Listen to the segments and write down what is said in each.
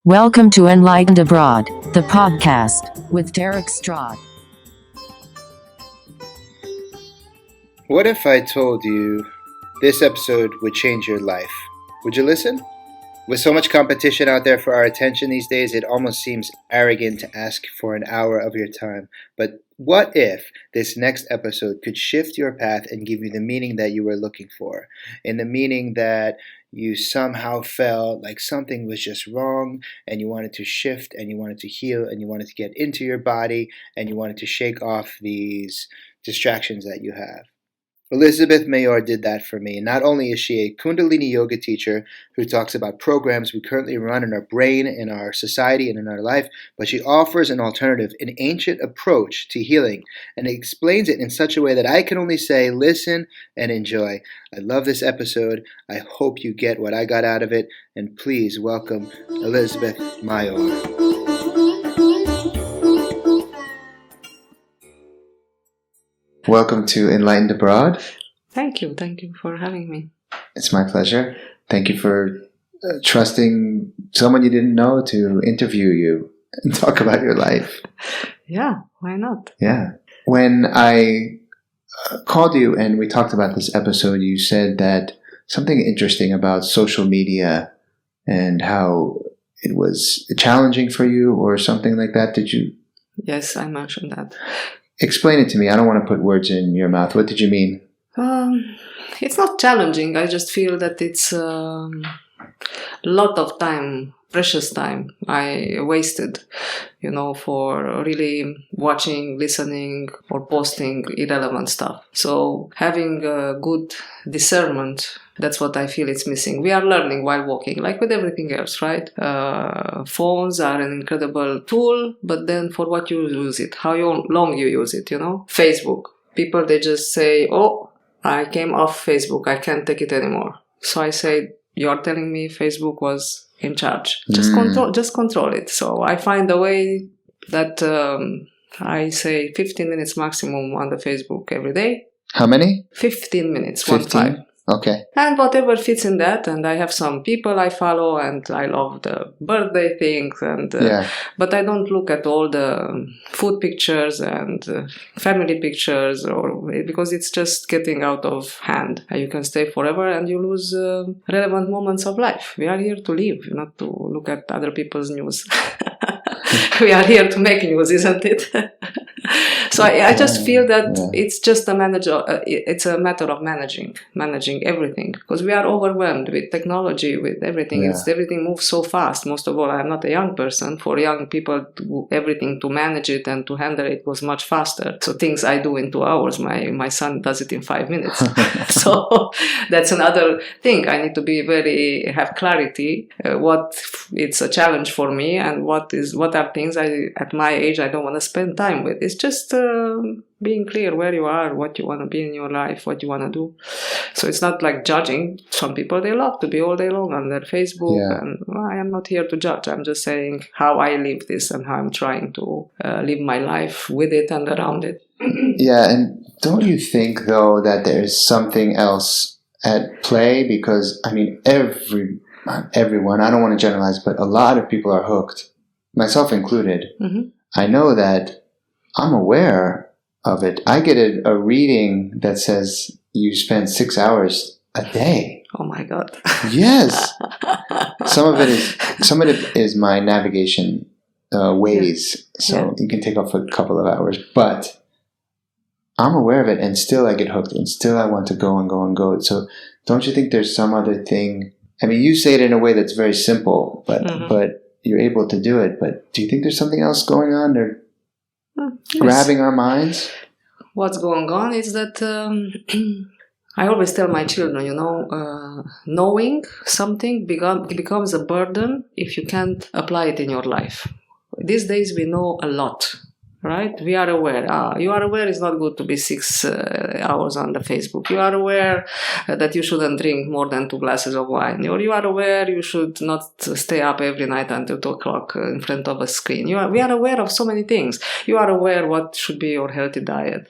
Welcome to Enlightened Abroad, the podcast, with Derek Stroud. What if I told you this episode would change your life? Would you listen? With so much competition out there for our attention these days, it almost seems arrogant to ask for an hour of your time. But what if this next episode could shift your path and give you the meaning that you were looking for? And the meaning that you somehow felt like something was just wrong and you wanted to shift and you wanted to heal and you wanted to get into your body and you wanted to shake off these distractions that you have. Elizabeth Mayor did that for me. Not only is she a Kundalini Yoga teacher who talks about programs we currently run in our brain, in our society, and in our life, but she offers an alternative, an ancient approach to healing, and explains it in such a way that I can only say, listen and enjoy. I love this episode. I hope you get what I got out of it, and please welcome Elizabeth Mayor. Welcome to Enlightened Abroad. Thank you for having me. It's my pleasure. Thank you for trusting someone you didn't know to interview you and talk about your life. Yeah, why not? Yeah. When I called you and we talked about this episode, you said that something interesting about social media and how it was challenging for you or something like that. Did you? Yes, I mentioned that. Explain it to me. I don't want to put words in your mouth. What did you mean? It's not challenging. I just feel that it's a lot of time, precious time I wasted, for really watching, listening, or posting irrelevant stuff. So having a good discernment, that's what I feel it's missing. We are learning while walking, like with everything else, right? Phones are an incredible tool, but then for what you use it, how long you use it, Facebook. People, they just say, oh, I came off Facebook, I can't take it anymore. So I say, you're telling me Facebook was in charge. Just control it. So I find a way that I say 15 minutes maximum on the Facebook every day. How many? 15 minutes. 15? Okay. And whatever fits in that, and I have some people I follow, and I love the birthday things, and but I don't look at all the food pictures and family pictures, because it's just getting out of hand. You can stay forever, and you lose relevant moments of life. We are here to live, not to look at other people's news. We are here to make news, isn't it? So I just feel that it's just it's a matter of managing everything, because we are overwhelmed with technology, with everything. Everything moves so fast. Most of all, I'm not a young person. For young people, everything to manage it and to handle it was much faster. So things I do in 2 hours, my son does it in 5 minutes. So that's another thing. I need to have clarity. What it's a challenge for me, and what are things at my age I don't want to spend time with. It's just being clear where you are, what you want to be in your life, what you want to do. So it's not like judging. Some people, they love to be all day long on their Facebook, and I am not here to judge. I'm just saying how I live this and how I'm trying to live my life with it and around it. Yeah, and don't you think, though, that there's something else at play? Because, I mean, not everyone, I don't want to generalize, but a lot of people are hooked, myself included. Mm-hmm. I know that I'm aware of it. I get a reading that says you spend 6 hours a day. Oh my God. Yes. Some of it is my navigation ways. So you can take off a couple of hours, but I'm aware of it, and still I get hooked, and still I want to go and go and go. So don't you think there's some other thing? I mean, you say it in a way that's very simple, but you're able to do it. But do you think there's something else going on or grabbing our minds? What's going on is that I always tell my children, knowing something becomes a burden if you can't apply it in your life. These days we know a lot, right? We are aware. You are aware it's not good to be 6 hours on the Facebook. You are aware that you shouldn't drink more than 2 glasses of wine. Or you are aware you should not stay up every night until 2 o'clock in front of a screen. We are aware of so many things. You are aware what should be your healthy diet.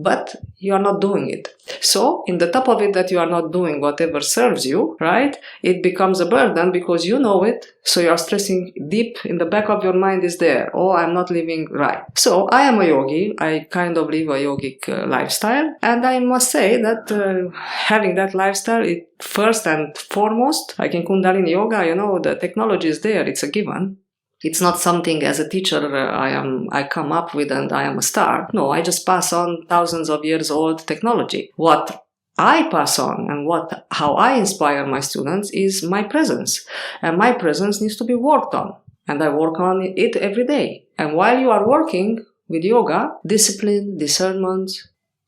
but you are not doing it. So in the top of it that you are not doing whatever serves you, right, it becomes a burden because you know it. So you are stressing deep in the back of your mind is there. Oh, I'm not living right. So I am a yogi. I kind of live a yogic lifestyle. And I must say that having that lifestyle, it first and foremost, like in Kundalini Yoga, the technology is there. It's a given. It's not something as a teacher I come up with and I am a star. No, I just pass on thousands of years old technology. What I pass on and how I inspire my students is my presence. And my presence needs to be worked on. And I work on it every day. And while you are working with yoga, discipline, discernment,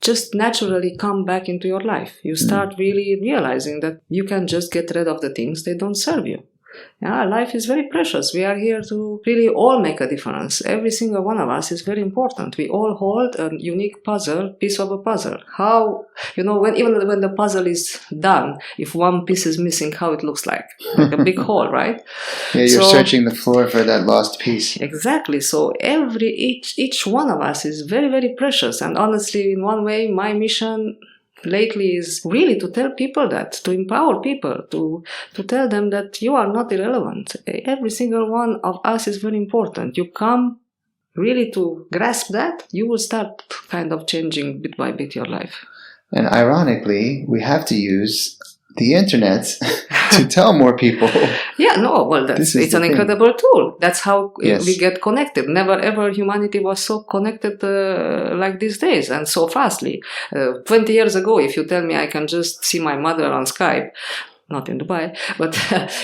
just naturally come back into your life. You start really realizing that you can just get rid of the things that don't serve you. Yeah, life is very precious. We are here to really all make a difference. Every single one of us is very important. We all hold a unique piece of a puzzle. How, even when the puzzle is done, if one piece is missing, how it looks like a big hole, right? Yeah, you're searching the floor for that lost piece. Exactly. So each one of us is very, very precious. And honestly, in one way, my mission lately is really to tell people that, to empower people, to tell them that you are not irrelevant. Every single one of us is very important. You come really to grasp that, you will start kind of changing bit by bit your life. And ironically, we have to use the internet to tell more people. Yeah, no, well, it's an incredible tool. That's how we get connected. Never ever humanity was so connected like these days and so fastly. 20 years ago, if you tell me I can just see my mother on Skype, not in Dubai, but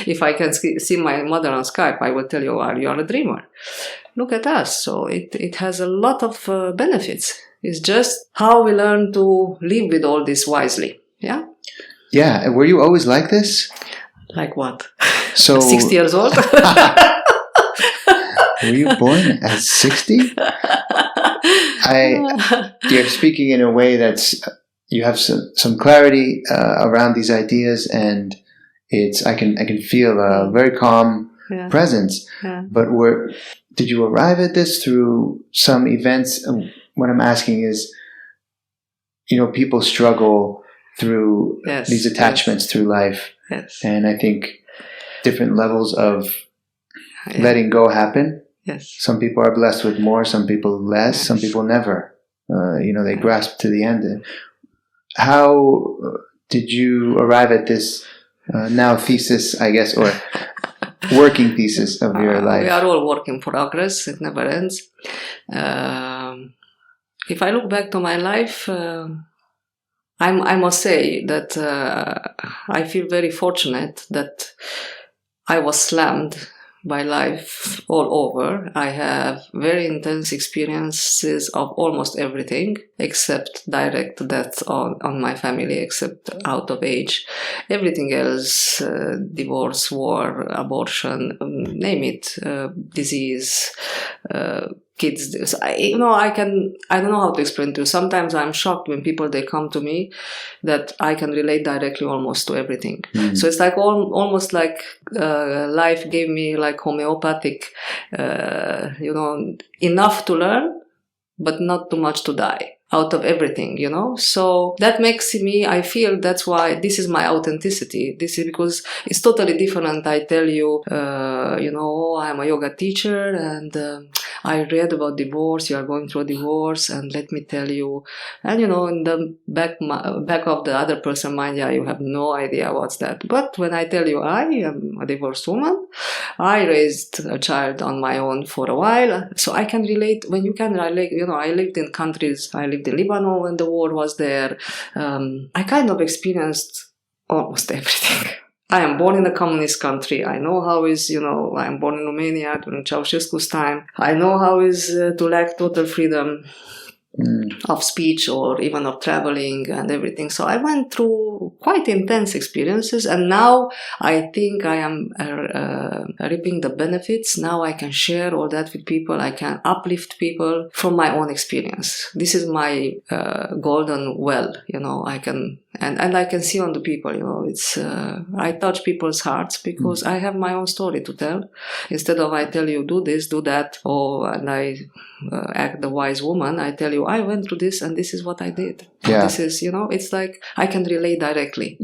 if I can see my mother on Skype, I will tell you, you are a dreamer. Look at us. So it has a lot of benefits. It's just how we learn to live with all this wisely. Yeah? Yeah. And were you always like this? Like what? So 60 years old? Were you born at 60? You're speaking in a way that's, you have some clarity around these ideas, and I can feel a very calm presence. Yeah. But did you arrive at this through some events? What I'm asking is, people struggle through these attachments through life. Yes. And I think different levels of letting go happen. Yes. Some people are blessed with more, some people less, some people never. They grasp to the end. How did you arrive at this now thesis, I guess, or working thesis of your life? We are all work in progress. It never ends. If I look back to my life, I must say that I feel very fortunate that I was slammed by life all over. I have very intense experiences of almost everything except direct death on my family, except out of age. Everything else, divorce, war, abortion, name it, disease, kids. I don't know how to explain to you. Sometimes I'm shocked when they come to me that I can relate directly almost to everything. Mm. So it's like almost like life gave me like homeopathic, enough to learn, but not too much to die out of everything, So that makes me, I feel that's why this is my authenticity. This is because it's totally different. I tell you, I'm a yoga teacher and I read about divorce. You are going through a divorce, and let me tell you, and in the back of the other person's mind, you have no idea what's that. But when I tell you I am a divorced woman, I raised a child on my own for a while, so I can relate. When you can relate, I lived in countries. I lived in Lebanon when the war was there. I kind of experienced almost everything. I am born in a communist country. I know how is, I am born in Romania during Ceausescu's time. I know how is to lack total freedom of speech or even of traveling and everything. So I went through quite intense experiences, and now I think I am reaping the benefits. Now I can share all that with people. I can uplift people from my own experience. This is my golden well, I can, and I can see on the people, it's, I touch people's hearts because I have my own story to tell. Instead of I tell you, do this, do that, and I act the wise woman, I tell you, I went through this and this is what I did. Yeah. This is, it's like I can relate directly.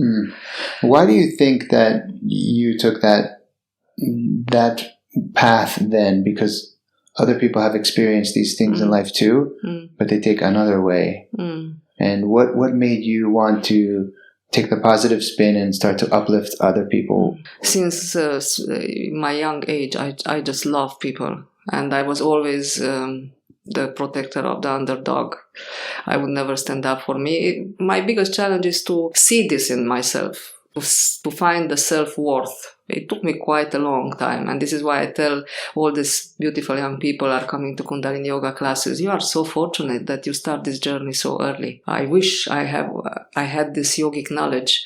Why do you think that you took that path then? Because other people have experienced these things in life too, but they take another way. And what made you want to take the positive spin and start to uplift other people? Since my young age, I just love people. And I was always the protector of the underdog. I would never stand up for me. My biggest challenge is to see this in myself, to find the self-worth. It took me quite a long time, and this is why I tell all these beautiful young people are coming to Kundalini Yoga classes, you are so fortunate that you start this journey so early. I wish I had this yogic knowledge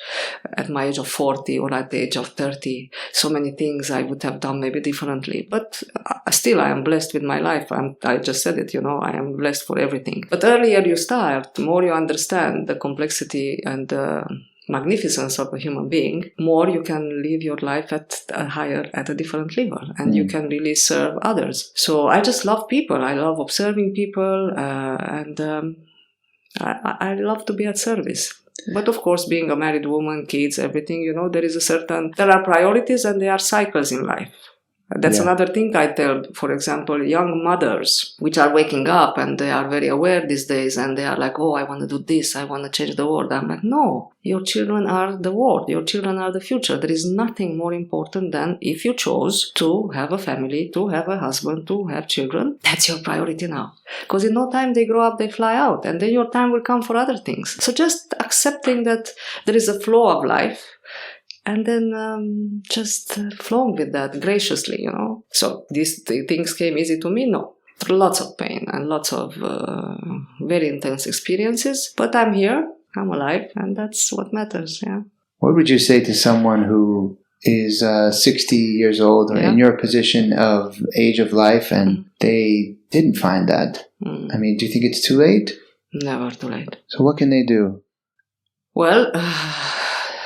at my age of 40 or at the age of 30. So many things I would have done maybe differently, but still I am blessed with my life. I just said it, I am blessed for everything. But earlier you start, the more you understand the complexity and magnificence of a human being, more you can live your life at a different level, and you can really serve others. So I just love people. I love observing people, and I love to be at service. But of course, being a married woman, kids, everything, there are priorities and there are cycles in life. That's another thing I tell, for example, young mothers, which are waking up and they are very aware these days and they are like, oh, I want to do this, I want to change the world. I'm like, no, your children are the world, your children are the future. There is nothing more important than if you chose to have a family, to have a husband, to have children, that's your priority now. Because in no time they grow up, they fly out, and then your time will come for other things. So just accepting that there is a flow of life, and then just flowing with that graciously, So these things came easy to me? No. Lots of pain and lots of very intense experiences. But I'm here, I'm alive, and that's what matters, yeah. What would you say to someone who is 60 years old or in your position of age of life and they didn't find that? I mean, do you think it's too late? Never too late. So what can they do? Well,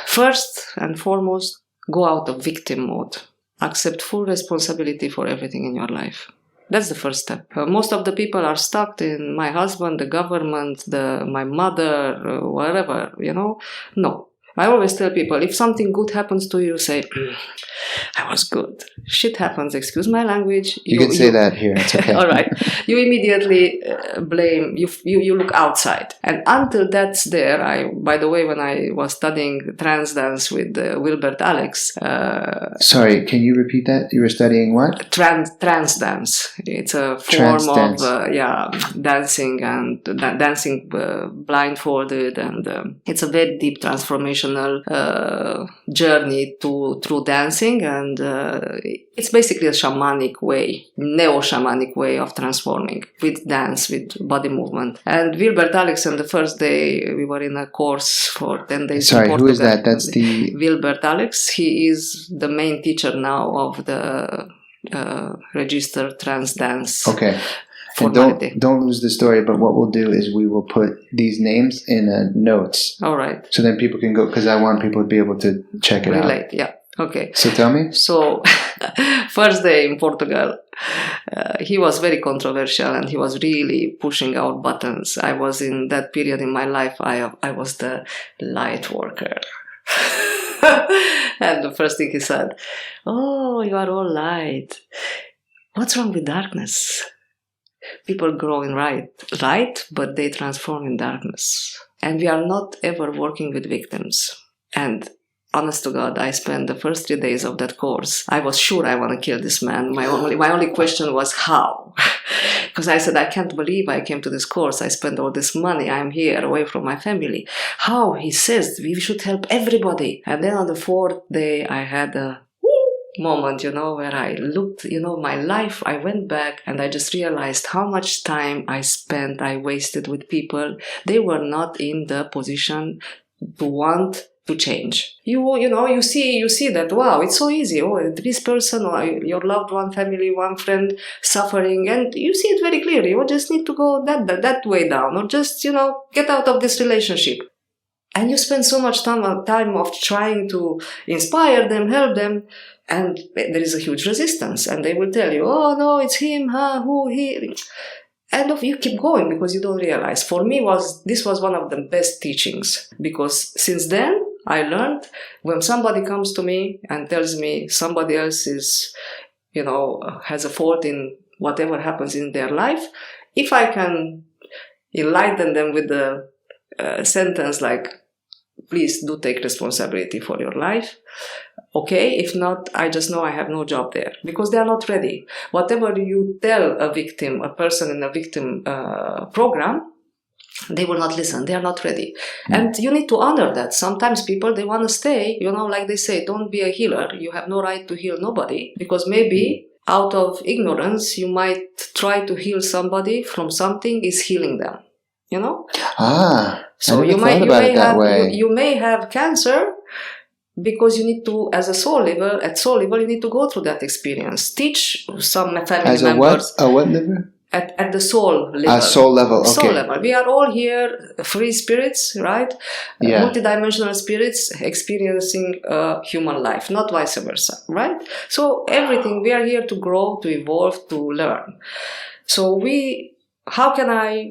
first and foremost, go out of victim mode. Accept full responsibility for everything in your life. That's the first step. Most of the people are stuck in my husband, the government, my mother, wherever, No. I always tell people, if something good happens to you, say, I was good. Shit happens, excuse my language. You can say that here, it's okay. All right. You immediately blame, you look outside. And until that's there, by the way, when I was studying trance dance with Wilbert Alix. Sorry, can you repeat that? You were studying what? Trance dance. It's a form of dancing and dancing blindfolded, and it's a very deep transformational journey through dancing, and it's basically a shamanic way, neo-shamanic way of transforming with dance, with body movement. And Wilbert Alix, on the first day, we were in a course for 10 days. Sorry, who is that? That's the... Wilbert Alix. He is the main teacher now of the registered trance dance. Okay. And don't lose the story, but what we'll do is we will put these names in notes. All right. So then people can go, because I want people to be able to check it out. Yeah. Okay. So tell me. So, first day in Portugal, he was very controversial and he was really pushing out buttons. I was in that period in my life, I was the light worker. And the first thing he said, oh, you are all light. What's wrong with darkness? People grow in light, but they transform in darkness. And we are not ever working with victims. And honest to God, I spent the first 3 days of that course. I was sure I want to kill this man. My only question was how? Because I said, I can't believe I came to this course. I spent all this money. I'm here away from my family. How? He says we should help everybody. And then on the 4th day, I had a moment, where I looked, my life, I went back and I just realized how much time I wasted with people. They were not in the position to want to change. You see that, wow, it's so easy. Oh, this person or your loved one, family, one friend suffering, and you see it very clearly. You just need to go that way down, or just, get out of this relationship. And you spend so much time of trying to inspire them, help them, and there is a huge resistance. And they will tell you, oh, no, it's him, who, he. And you keep going because you don't realize. For me, this was one of the best teachings, because since then I learned, when somebody comes to me and tells me somebody else is, has a fault in whatever happens in their life, if I can enlighten them with the sentence like, please do take responsibility for your life. Okay, if not, I just know I have no job there, because they are not ready. Whatever you tell a person in a victim program, they will not listen. They are not ready. And you need to honor that. Sometimes people, they want to stay, like they say, don't be a healer. You have no right to heal nobody, because maybe out of ignorance, you might try to heal somebody from something is healing them. So you may have cancer, because you need to, as a soul level, you need to go through that experience. Teach some family members. A what level? At the soul level. Soul level, okay. Soul level. We are all here free spirits, right? Yeah. Multidimensional spirits experiencing human life, not vice versa, right? So everything, we are here to grow, to evolve, to learn. So how can I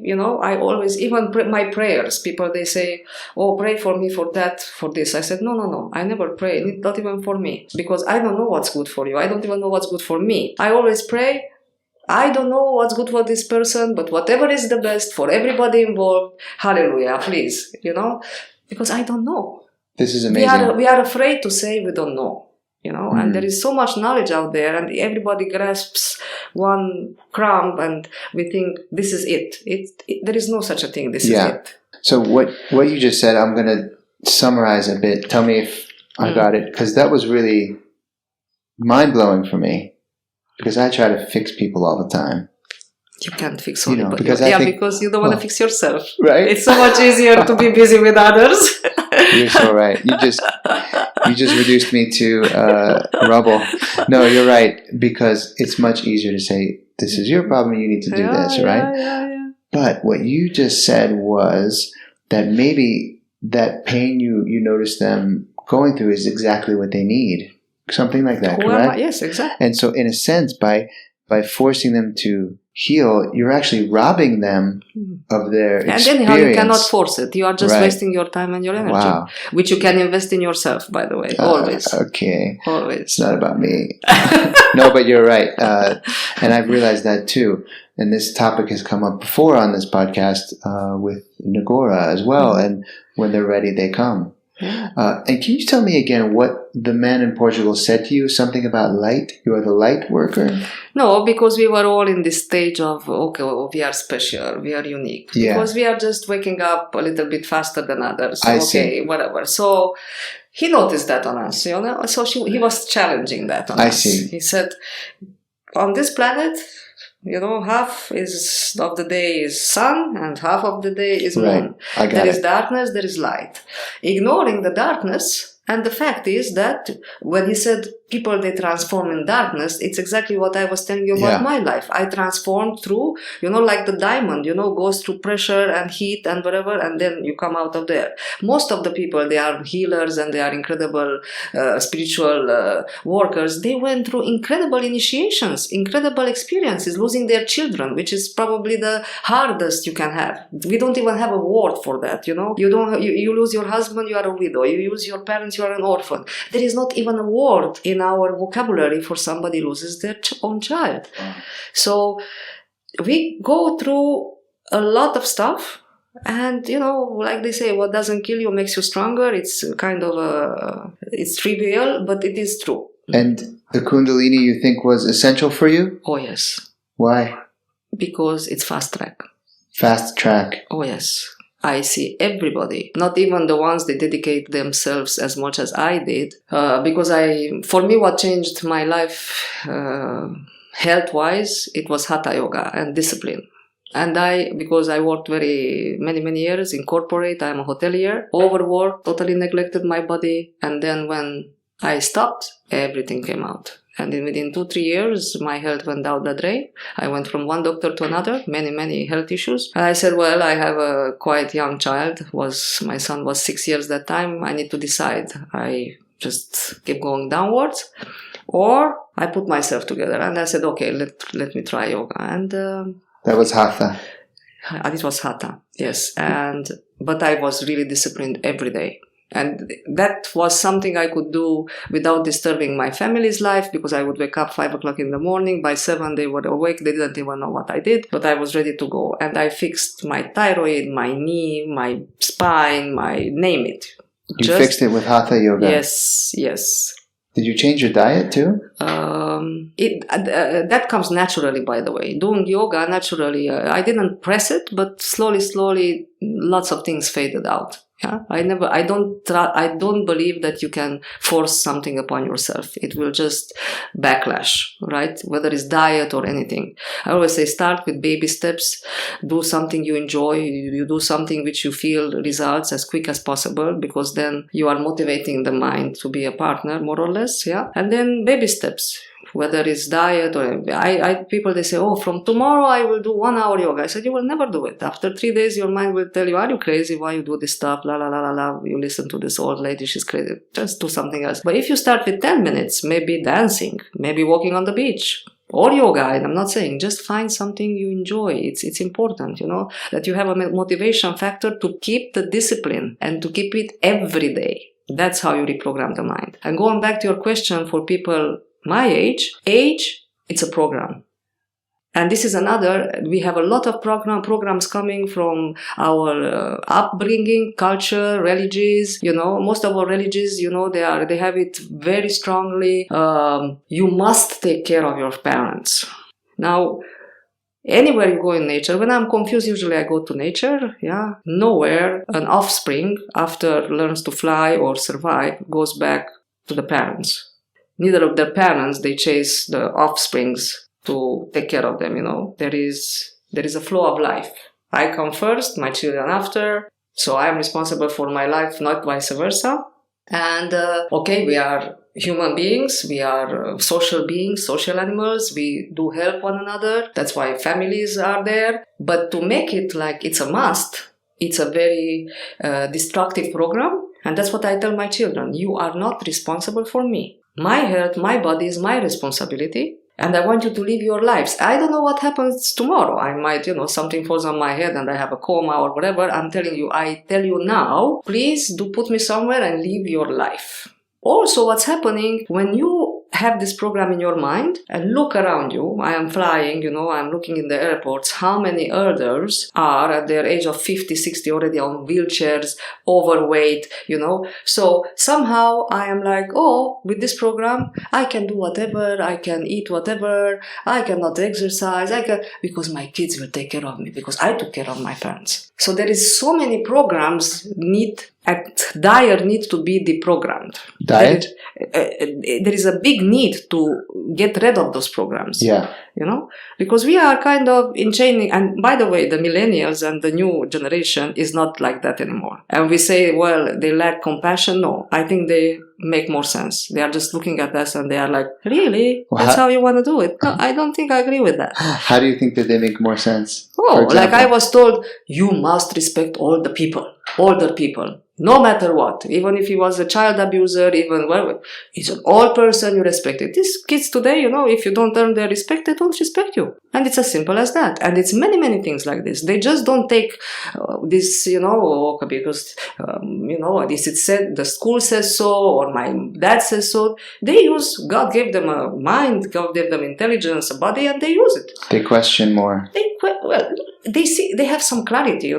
always, even my prayers, people, they say, oh, pray for me for that, for this. I said, no, I never pray, not even for me, because I don't know what's good for you. I don't even know what's good for me. I always pray, I don't know what's good for this person, but whatever is the best for everybody involved, hallelujah, please, because I don't know. This is amazing. We are afraid to say we don't know. And there is so much knowledge out there, and everybody grasps one crumb, and we think this is it. There is no such a thing. This is it. So what you just said, I'm going to summarize a bit. Tell me if I got it, because that was really mind-blowing for me, because I try to fix people all the time. You can't fix anybody. Because because you don't want to fix yourself. Right? It's so much easier to be busy with others. You're so right. You just reduced me to rubble. No, you're right, because it's much easier to say, this is your problem, you need to do this, right? Yeah. But what you just said was that maybe that pain you notice them going through is exactly what they need. Something like that, correct? Yes, exactly. And so in a sense, by forcing them to heal, you're actually robbing them of their experience. And anyhow, you cannot force it. You are just wasting your time and your energy, which you can invest in yourself, by the way, always. Okay. Always. It's not about me. No, but you're right. And I've realized that too. And this topic has come up before on this podcast with Nagora as well. And when they're ready, they come. And can you tell me again what the man in Portugal said to you? Something about light? You are the light worker? No, because we were all in this stage of, we are special, we are unique. Yeah. Because we are just waking up a little bit faster than others. I see. Whatever. So he noticed that on us, So he was challenging that on us. I see. He said, on this planet, half of the day is sun and half of the day is moon. There is darkness, there is light. Ignoring the darkness, and the fact is that when he said people, they transform in darkness, it's exactly what I was telling you about my life. I transformed through, like the diamond, goes through pressure and heat and whatever, and then you come out of there. Most of the people, they are healers and they are incredible spiritual workers. They went through incredible initiations, incredible experiences, losing their children, which is probably the hardest you can have. We don't even have a word for that, You lose your husband, you are a widow. You lose your parents, you are an orphan. There is not even a word in our vocabulary for somebody who loses their own child. So we go through a lot of stuff, and like they say, what doesn't kill you makes you stronger. It's kind of it's trivial, but it is true. And the Kundalini, you think, was essential for you? Oh yes. Why? Because it's fast track. Fast track. Oh yes. I see everybody, not even the ones that dedicate themselves as much as I did, because for me, what changed my life health-wise, it was Hatha Yoga and discipline. And because I worked many years in corporate, I'm a hotelier, overworked, totally neglected my body, and then when I stopped, everything came out. And within 2-3 years, my health went down the drain. I went from one doctor to another, many health issues. And I said, well, I have a quite young child. My son was 6 years that time. I need to decide. I just keep going downwards, or I put myself together. And I said, okay, let me try yoga. And That was Hatha. It was Hatha, yes. But I was really disciplined every day. And that was something I could do without disturbing my family's life, because I would wake up 5 o'clock in the morning. By 7, they were awake. They didn't even know what I did, but I was ready to go. And I fixed my thyroid, my knee, my spine, name it. You fixed it with Hatha yoga? Yes. Did you change your diet too? That comes naturally, by the way. Doing yoga naturally, I didn't press it, but slowly, lots of things faded out. Yeah, I don't believe that you can force something upon yourself. It will just backlash, right? Whether it's diet or anything. I always say start with baby steps. Do something you enjoy. You do something which you feel results as quick as possible, because then you are motivating the mind to be a partner, more or less. Yeah, and then baby steps. Whether it's diet or people, they say, oh, from tomorrow I will do 1 hour yoga. I said, you will never do it. After 3 days, your mind will tell you, are you crazy? Why you do this stuff? La, la, la, la, la. You listen to this old lady. She's crazy. Just do something else. But if you start with 10 minutes, maybe dancing, maybe walking on the beach, or yoga, and I'm not saying, just find something you enjoy. It's important, that you have a motivation factor to keep the discipline and to keep it every day. That's how you reprogram the mind. And going back to your question, for people my age, it's a program. And this is we have a lot of programs coming from our upbringing, culture, religions. Most of our religions, they have it very strongly. You must take care of your parents. Now, anywhere you go in nature, when I'm confused, usually I go to nature. Yeah, nowhere an offspring, after learns to fly or survive, goes back to the parents. Neither of their parents, they chase the offsprings to take care of them, There is a flow of life. I come first, my children after. So I'm responsible for my life, not vice versa. And, we are human beings. We are social beings, social animals. We do help one another. That's why families are there. But to make it like it's a must, it's a very destructive program. And that's what I tell my children. You are not responsible for me. My health, my body is my responsibility, and I want you to live your lives. I don't know what happens tomorrow. I might, something falls on my head and I have a coma or whatever. I tell you now, please do put me somewhere and live your life. Also, what's happening when you have this program in your mind and look around you. I am flying, I'm looking in the airports. How many elders are at their age of 50, 60 already on wheelchairs, overweight, So somehow I am like, with this program, I can do whatever, I can eat whatever, I cannot exercise, because my kids will take care of me, because I took care of my parents. So there is so many programs diet need to be deprogrammed. Diet? There is a big need to get rid of those programs. Yeah. Because we are kind of enchaining. And by the way, the millennials and the new generation is not like that anymore. And we say, well, they lack compassion. No, I think they make more sense. They are just looking at us and they are like, really? That's how you want to do it? No, I don't think I agree with that. How do you think that they make more sense? Like I was told, you must respect older people. No matter what, even if he was a child abuser, even whatever, he's an old person, you respect it. These kids today, if you don't earn their respect, they don't respect you. And it's as simple as that. And it's many, many things like this. They just don't take this, because, this is said, the school says so, or my dad says so. They use, God gave them a mind, God gave them intelligence, a body, and they use it. They question more. They have some clarity,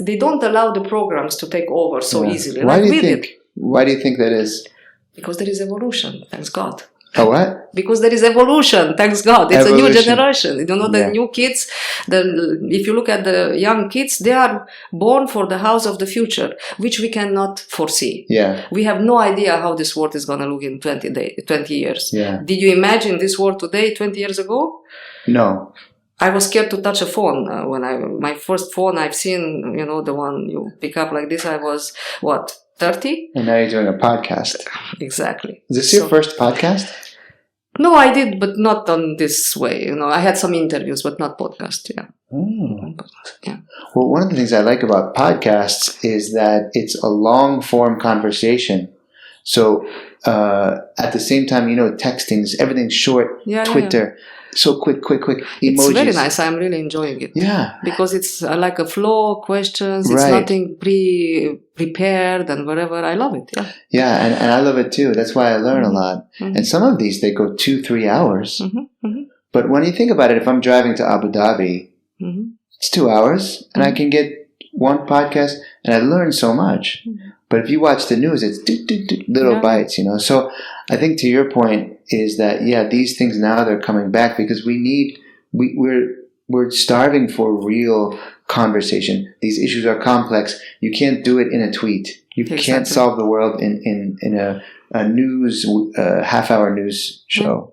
they don't allow the programs to take over so easily. Why do you think that is? Because there is evolution, thanks God. Oh, what? Because there is evolution, thanks God. It's a new generation. The new kids, if you look at the young kids, they are born for the house of the future, which we cannot foresee. Yeah. We have no idea how this world is going to look in 20 years. Yeah. Did you imagine this world today, 20 years ago? No. I was scared to touch a phone. My first phone I've seen, the one you pick up like this, I was, 30? And now you're doing a podcast. Exactly. Is this your first podcast? No, I did, but not on this way. I had some interviews, but not podcast, yeah. Yeah. Well, one of the things I like about podcasts is that it's a long-form conversation. So at the same time, texting, everything's short, Twitter, so quick, emojis. It's very nice. I'm really enjoying it. Yeah. Because it's like a flow, questions, it's nothing prepared and whatever. I love it. Yeah. Yeah, and I love it too. That's why I learn a lot. And some of these, they go 2-3 hours. But when you think about it, if I'm driving to Abu Dhabi, it's 2 hours, and I can get one podcast, and I learn so much. But if you watch the news, it's little bites, So I think to your point is that, these things now they're coming back because we're starving for real conversation. These issues are complex. You can't do it in a tweet. You can't solve the world in a news half-hour news show.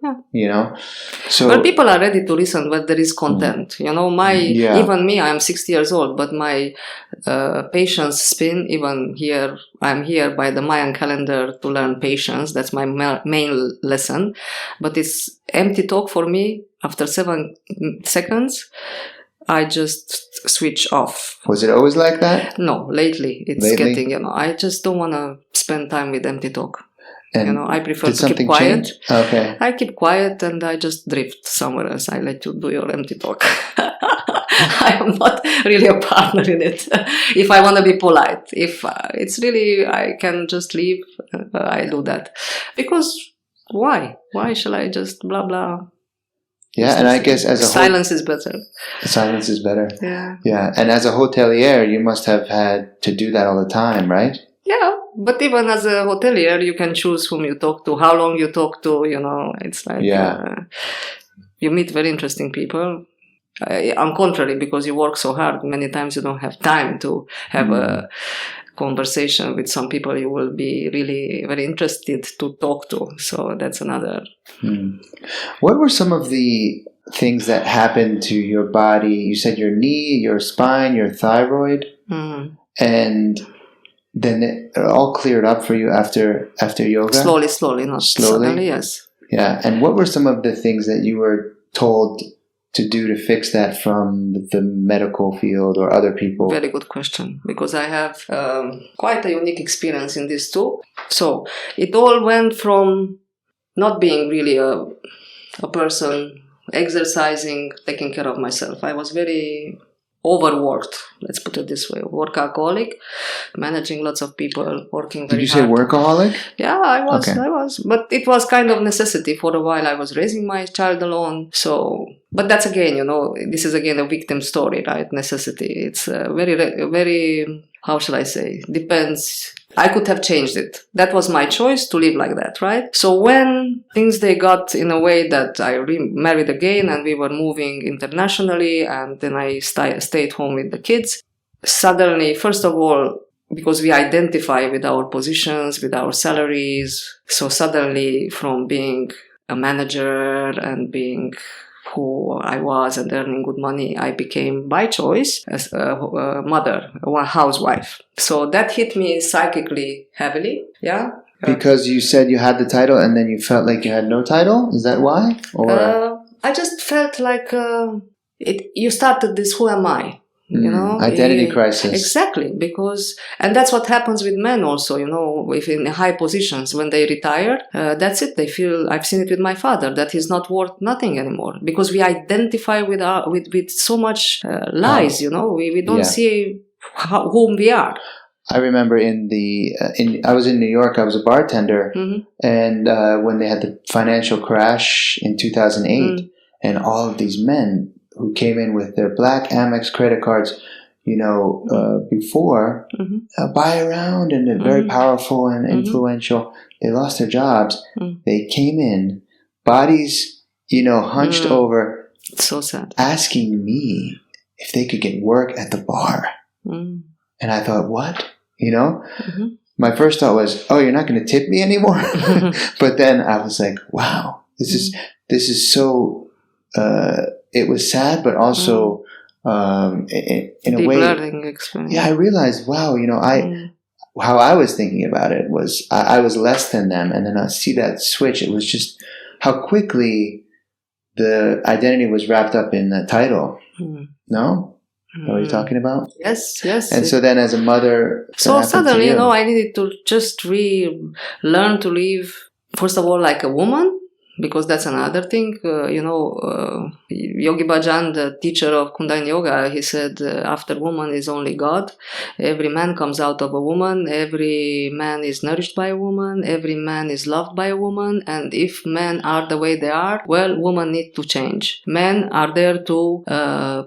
So but people are ready to listen when there is content. Even me, I'm 60 years old, but my patience spin. Even here, I'm here by the Mayan calendar to learn patience. That's my main lesson. But it's empty talk for me. After 7 seconds, I just switch off. Was it always like that? No, lately it's getting, I just don't want to spend time with empty talk. And I prefer to keep quiet. Change? Okay. I keep quiet and I just drift somewhere else. I let you do your empty talk. I am not really a partner in it. If I want to be polite, if it's really, I can just leave, I do that. Because why? Why shall I just blah, blah? Yeah, and I guess silence is better. Silence is better. Yeah. Yeah, and as a hotelier, you must have had to do that all the time, right? Yeah, but even as a hotelier, you can choose whom you talk to, how long you talk to, it's like you meet very interesting people. On contrary, because you work so hard, many times you don't have time to have a conversation with some people you will be really very interested to talk to. So that's another. What were some of the things that happened to your body? You said your knee, your spine, your thyroid, and then it all cleared up for you after yoga? Slowly, not suddenly, yes. Yeah, and what were some of the things that you were told to do to fix that from the medical field or other people? Very good question, because I have quite a unique experience in this too. So it all went from not being really a person exercising, taking care of myself. I was very overworked, let's put it this way, workaholic, managing lots of people, working very hard. Did you say workaholic? Yeah, I was. But it was kind of necessity. For a while I was raising my child alone. So, but that's again, this is again a victim story, right? Necessity. It's very, how shall I say, depends. I could have changed it. That was my choice to live like that, right? So when things, they got in a way that I married again and we were moving internationally and then I stayed home with the kids, suddenly, first of all, because we identify with our positions, with our salaries, so suddenly from being a manager and being who I was and earning good money, I became by choice as a mother, a housewife. So that hit me psychically heavily. Yeah. Because you said you had the title and then you felt like you had no title? Is that why? Or I just felt like you started this, who am I? Identity crisis. Exactly, and that's what happens with men also, if in high positions, when they retire, that's it. They feel, I've seen it with my father, that he's not worth nothing anymore, because we identify with so much lies, we don't see whom we are. I remember I was in New York, I was a bartender, and when they had the financial crash in 2008, and all of these men who came in with their black Amex credit cards, before, buy around, and they're very powerful and influential. They lost their jobs. They came in, bodies, hunched over. So sad. Asking me if they could get work at the bar. And I thought, what? My first thought was, oh, you're not going to tip me anymore? But then I was like, wow, this is so... it was sad, but also in a way, learning experience. Yeah, I realized, wow, how I was thinking about it was I was less than them, and then I see that switch. It was just how quickly the identity was wrapped up in the title. No? Know what you're talking about? Yes. And so then as a mother... So suddenly, I needed to just learn to live, first of all, like a woman, because that's another thing. Yogi Bhajan, the teacher of Kundalini Yoga, he said, after woman is only God. Every man comes out of a woman. Every man is nourished by a woman. Every man is loved by a woman. And if men are the way they are, well, women need to change. Men are there to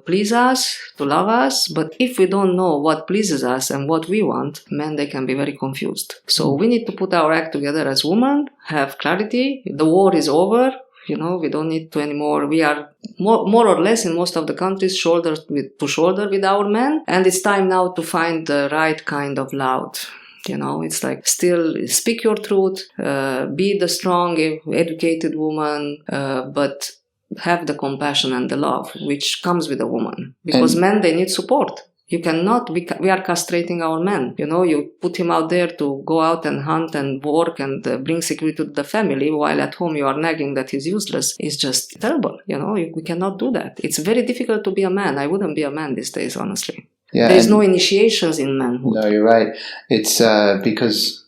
please us, to love us. But if we don't know what pleases us and what we want, men, they can be very confused. So we need to put our act together as women, have clarity. The war is over. We don't need to anymore. We are more or less in most of the countries shoulder to shoulder with our men. And it's time now to find the right kind of loud. It's like still speak your truth, be the strong, educated woman, but have the compassion and the love, which comes with a woman. Because men, they need support. You cannot, we are castrating our men. You put him out there to go out and hunt and work and bring security to the family, while at home you are nagging that he's useless. It's just terrible. We cannot do that. It's very difficult to be a man. I wouldn't be a man these days, honestly. Yeah, there's no initiations in manhood. No, you're right. It's because,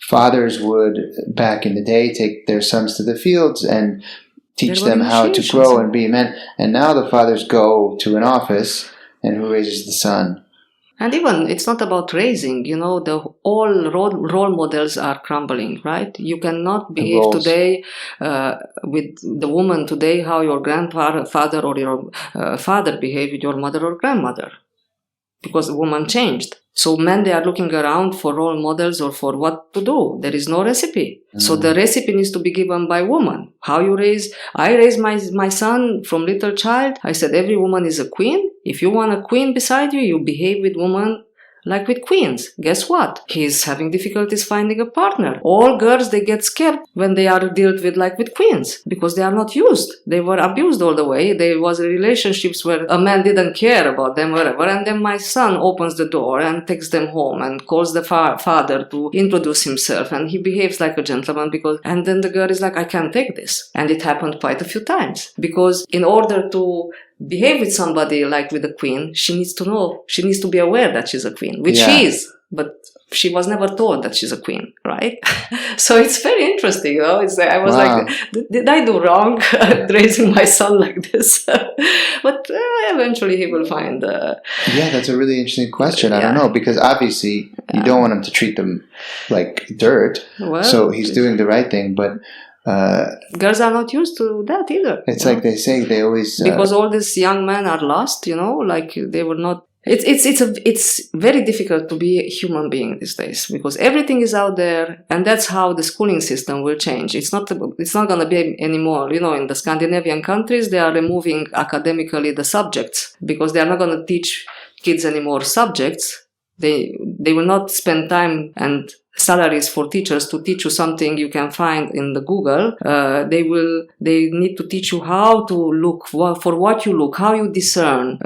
fathers would, back in the day, take their sons to the fields and teach them how to grow and be men. And now the fathers go to an office, and who raises the son? And even, it's not about raising, all role models are crumbling, right? You cannot behave today with the woman today how your grandfather or your father behaved with your mother or grandmother. Because the woman changed. So men, they are looking around for role models or for what to do. There is no recipe. So the recipe needs to be given by woman. How you raise... I raised my son from little child. I said, every woman is a queen. If you want a queen beside you, you behave with woman like with queens. Guess what? He's having difficulties finding a partner. All girls, they get scared when they are dealt with like with queens because they are not used. They were abused all the way. There was relationships where a man didn't care about them, whatever. And then my son opens the door and takes them home and calls the father to introduce himself. And he behaves like a gentleman and then the girl is like, I can't take this. And it happened quite a few times because in order to behave with somebody like with a queen, she needs to be aware that she's a queen, which she is, but she was never told that she's a queen, right? So it's very interesting, I was like, did I do wrong raising my son like this? But eventually he will find... Yeah, that's a really interesting question. I don't know, because obviously you don't want him to treat them like dirt, so he's doing the right thing, but... girls are not used to that either. It's like they say, they always... because all these young men are lost, like they were not... It's very difficult to be a human being these days because everything is out there, and that's how the schooling system will change. It's not going to be anymore. In the Scandinavian countries, they are removing academically the subjects because they are not going to teach kids anymore subjects. They will not spend time and salaries for teachers to teach you something you can find in the Google. They need to teach you how to look for what you look, how you discern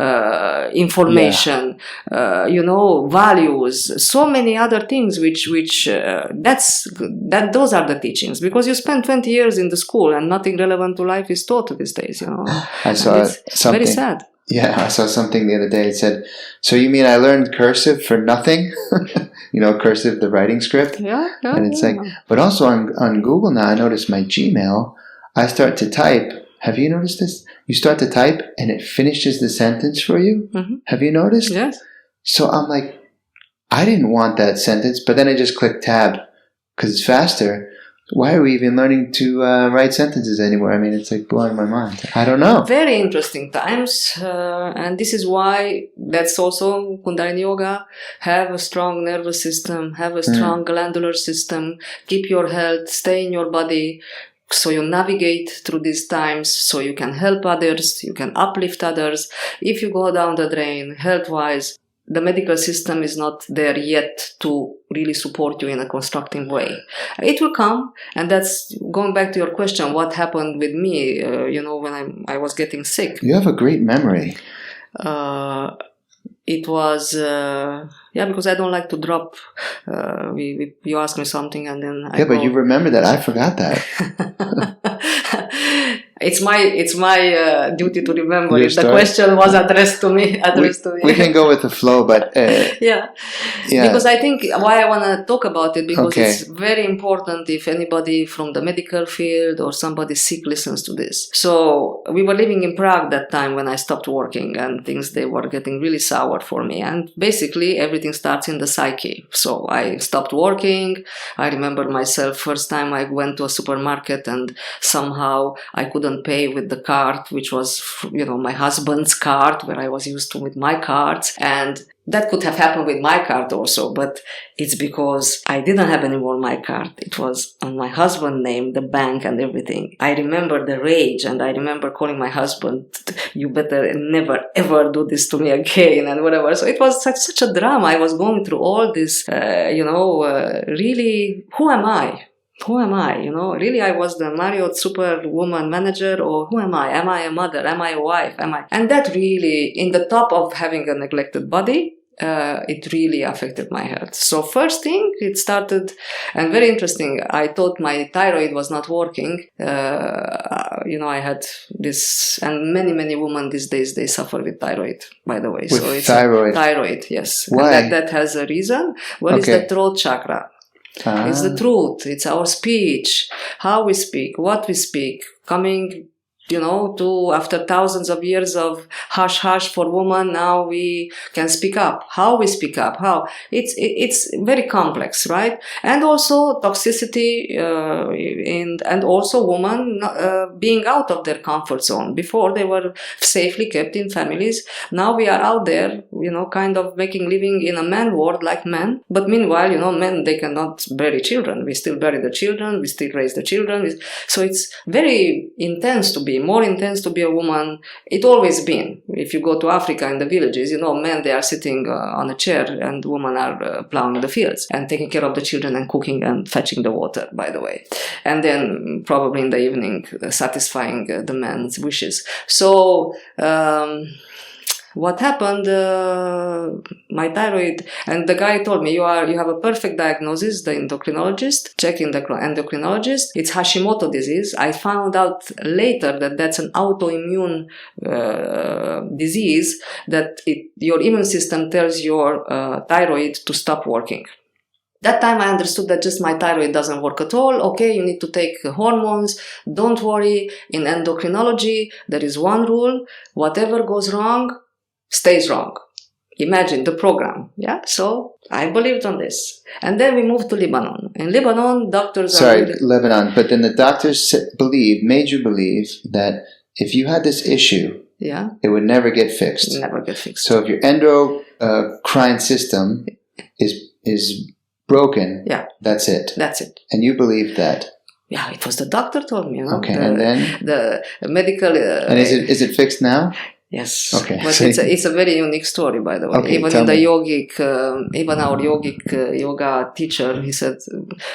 information, values, so many other things which those are the teachings because you spend 20 years in the school and nothing relevant to life is taught these days, I saw something very sad. Yeah, I saw something the other day. It said, so you mean I learned cursive for nothing? Cursive, the writing script. Yeah. And it's like, but also on Google now, I noticed my Gmail, I start to type. Have you noticed this? You start to type and it finishes the sentence for you. Mm-hmm. Have you noticed? Yes. So I'm like, I didn't want that sentence, but then I just click tab because it's faster. Why are we even learning to write sentences anymore? I mean, it's like blowing my mind. I don't know. Very interesting times. And this is why that's also Kundalini Yoga. Have a strong nervous system. Have a strong glandular system. Keep your health. Stay in your body. So you navigate through these times. So you can help others. You can uplift others. If you go down the drain, health-wise, the medical system is not there yet to really support you in a constructive way. It will come, and that's going back to your question, what happened with me, when I was getting sick. You have a great memory. It was, because I don't like to drop. You ask me something and then but you remember that. I forgot that. it's my duty to remember if the question was addressed to me. We can go with the flow, but yeah, because I think why I want to talk about it, because it's very important if anybody from the medical field or somebody sick listens to this. So we were living in Prague that time when I stopped working, and things, they were getting really sour for me. And basically everything starts in the psyche. So I stopped working. I remember myself, first time I went to a supermarket and somehow I couldn't pay with the card, which was, my husband's card, where I was used to with my cards. And that could have happened with my card also, but it's because I didn't have any more my card. It was on my husband's name, the bank and everything. I remember the rage, and I remember calling my husband, you better never ever do this to me again, and whatever. So it was such a drama. I was going through all this, really, who am I? Who am I? Really, I was the Marriott superwoman manager, or who am I? Am I a mother? Am I a wife? And that really, in the top of having a neglected body, it really affected my health. So first thing, it started, and very interesting, I thought my thyroid was not working. I had this, and many women these days, they suffer with thyroid, by the way. So it's thyroid? Thyroid, yes. Why? And that has a reason. Well, it's the throat chakra. It's the truth. It's our speech, how we speak, what we speak, coming, to after thousands of years of hush for women, now we can speak up. How we speak up, how it's very complex, right? And also toxicity, and also women being out of their comfort zone. Before they were safely kept in families. Now we are out there, kind of making living in a man world like men. But meanwhile, men, they cannot bury children. We still bury the children. We still raise the children. So it's very intense to be. More intense to be a woman. It always been. If you go to Africa in the villages, men, they are sitting on a chair, and women are plowing the fields and taking care of the children and cooking and fetching the water, by the way. And then probably in the evening, satisfying the man's wishes. So, what happened, my thyroid, and the guy told me, you have a perfect diagnosis, the endocrinologist, checking the endocrinologist, it's Hashimoto disease. I found out later that that's an autoimmune disease, that your immune system tells your thyroid to stop working. That time I understood that just my thyroid doesn't work at all. Okay, you need to take hormones. Don't worry. In endocrinology, there is one rule. Whatever goes wrong, stays wrong. Imagine the program. Yeah. So I believed on this. And then we moved to Lebanon. In Lebanon, doctors Lebanon. But then the doctors made you believe that if you had this issue, it would never get fixed. Never get fixed. So if your endocrine system is broken, that's it. That's it. And you believed that. Yeah, it was the doctor told me. Okay, and then the medical. And is it fixed now? Yes. Okay. But it's a very unique story, by the way. Okay, even in the yogic, even our yogic yoga teacher, he said,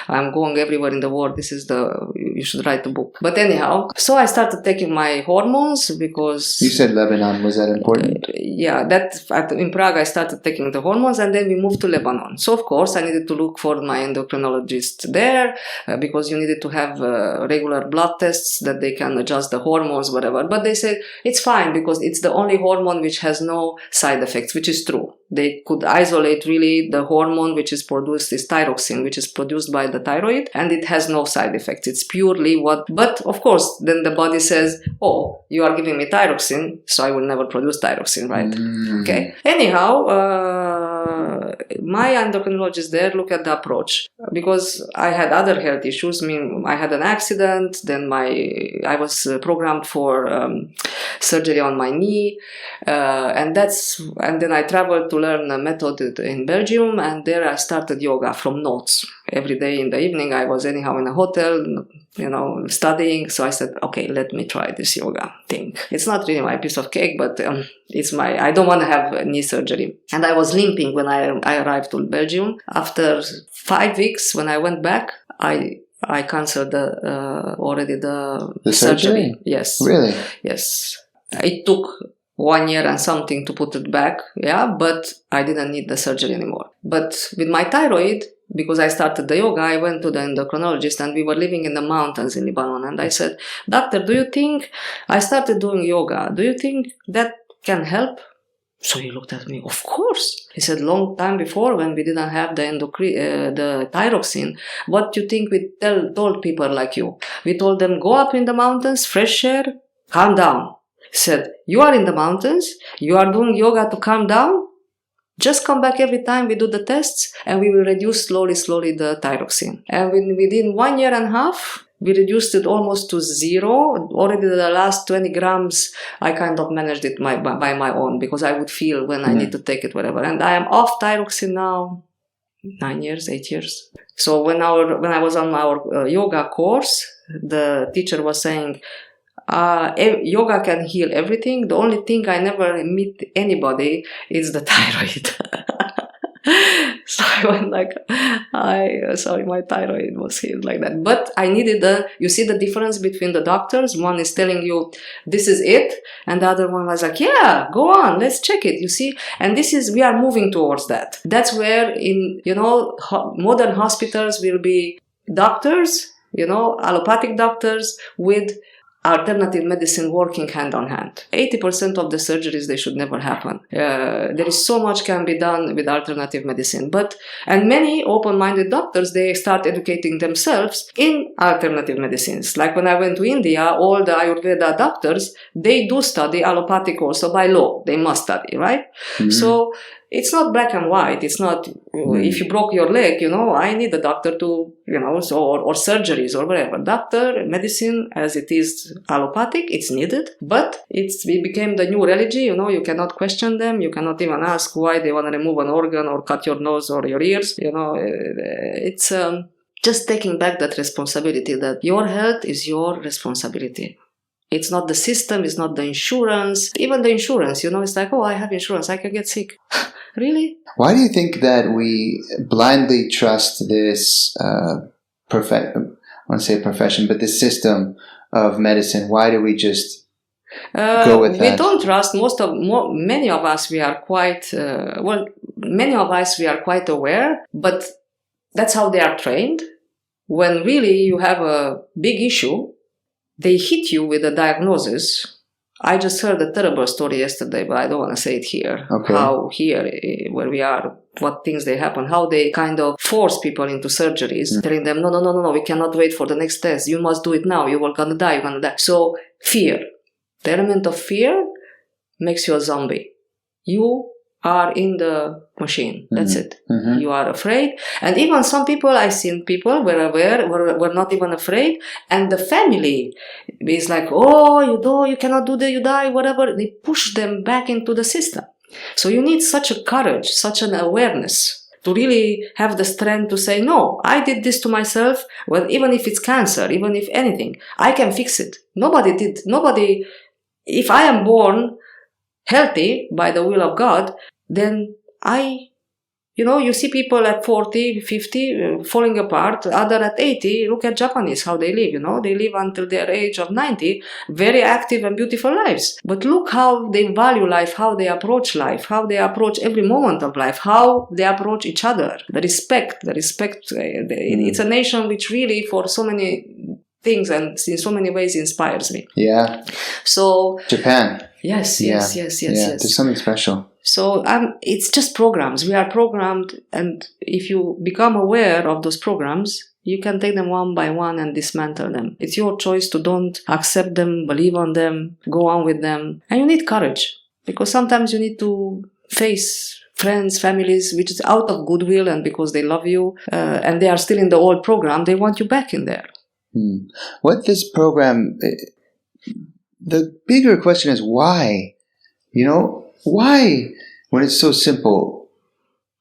I'm going everywhere in the world. You should write a book. But anyhow, so I started taking my hormones because... You said Lebanon. Was that important? In Prague, I started taking the hormones, and then we moved to Lebanon. So, of course, I needed to look for my endocrinologist there because you needed to have regular blood tests that they can adjust the hormones, whatever. But they said, it's fine because it's the only hormone which has no side effects, which is true. They could isolate really the hormone which is produced, is thyroxine, which is produced by the thyroid, and it has no side effects. It's purely but of course, then the body says, oh, you are giving me thyroxine, so I will never produce thyroxine, right? Okay. Anyhow, my endocrinologist there looked at the approach because I had other health issues. I had an accident, then I was programmed for surgery on my knee, and then I traveled to learn a method in Belgium, and there I started yoga from notes. Every day in the evening I was anyhow in a hotel, studying. So I said, okay, let me try this yoga thing. It's not really my piece of cake, but I don't want to have knee surgery. And I was limping when I arrived to Belgium. After 5 weeks, when I went back, I cancelled already the surgery. Yes. Really? Yes. It took 1 year and something to put it back, but I didn't need the surgery anymore. But with my thyroid, because I started the yoga, I went to the endocrinologist, and we were living in the mountains in Lebanon. And I said, doctor, do you think I started doing yoga? Do you think that can help? So he looked at me, of course. He said, long time before, when we didn't have the thyroxine, what do you think we told people like you? We told them, go up in the mountains, fresh air, calm down. He said, you are in the mountains, you are doing yoga to calm down, just come back every time we do the tests, and we will reduce slowly the thyroxine. And within 1 year and a half, we reduced it almost to zero. Already the last 20 grams, I kind of managed it by my own, because I would feel when I need to take it, whatever. And I am off thyroxine now 8 years. So when I was on our yoga course, the teacher was saying, yoga can heal everything. The only thing I never meet anybody is the thyroid. So I went like, sorry, my thyroid was healed like that. But I needed you see the difference between the doctors? One is telling you, this is it. And the other one was like, yeah, go on, let's check it, you see? And we are moving towards that. That's where modern hospitals will be doctors, allopathic doctors with alternative medicine working hand on hand. 80% of the surgeries, they should never happen. There is so much can be done with alternative medicine. And many open-minded doctors, they start educating themselves in alternative medicines. Like when I went to India, all the Ayurveda doctors, they do study allopathic also by law. They must study, right? Mm-hmm. So it's not black and white. It's not, if you broke your leg, I need a doctor to, or surgeries or whatever. Doctor, medicine, as it is allopathic, it's needed. But it became the new religion, you cannot question them. You cannot even ask why they want to remove an organ or cut your nose or your ears. It's just taking back that responsibility, that your health is your responsibility. It's not the system, it's not the insurance. Even the insurance, it's like, I have insurance, I can get sick. Really? Why do you think that we blindly trust this, I want to say profession, but this system of medicine? Why do we just go with that? We don't trust. Many of us, we are quite, aware, but that's how they are trained. When really you have a big issue, they hit you with a diagnosis. I just heard a terrible story yesterday, but I don't want to say it here. Okay. How here, where we are, what things they happen, how they kind of force people into surgeries, telling them, no, we cannot wait for the next test. You must do it now. You're going to die. So fear. The element of fear makes you a zombie. You are in the machine. That's it. Mm-hmm. You are afraid. And even some people, I've seen people were not even afraid. And the family is like, you cannot do that, you die, whatever. They push them back into the system. So you need such a courage, such an awareness to really have the strength to say, no, I did this to myself. Well, even if it's cancer, even if anything, I can fix it. Nobody did. If I am born healthy by the will of God, then you see people at 40, 50 falling apart, other at 80. Look at Japanese, how they live, they live until their age of 90, very active and beautiful lives. But look how they value life, how they approach life, how they approach every moment of life, how they approach each other, the respect. It's a nation which really, for so many things and in so many ways, inspires me. Yeah. So Japan. Yes. There's something special. So it's just programs. We are programmed, and if you become aware of those programs, you can take them one by one and dismantle them. It's your choice to don't accept them, believe on them, go on with them. And you need courage, because sometimes you need to face friends, families, which is out of goodwill and because they love you, and they are still in the old program, they want you back in there. What this program, the bigger question is why? Why, when it's so simple,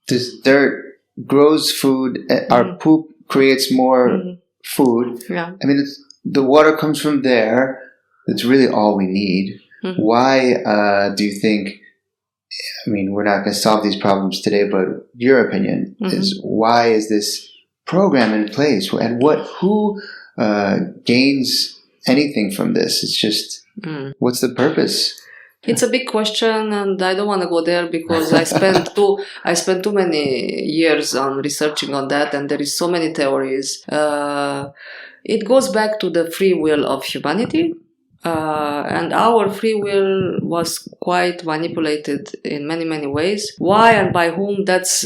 this dirt grows food, our poop creates more food. Yeah. I mean, the water comes from there. That's really all we need. Mm-hmm. Why do you think, we're not going to solve these problems today, but your opinion is, why is this program in place? And who gains anything from this? It's just, what's the purpose? It's a big question, and I don't want to go there because I spent too many years on researching on that, and there is so many theories. It goes back to the free will of humanity. And our free will was quite manipulated in many, many ways. Why and by whom, that's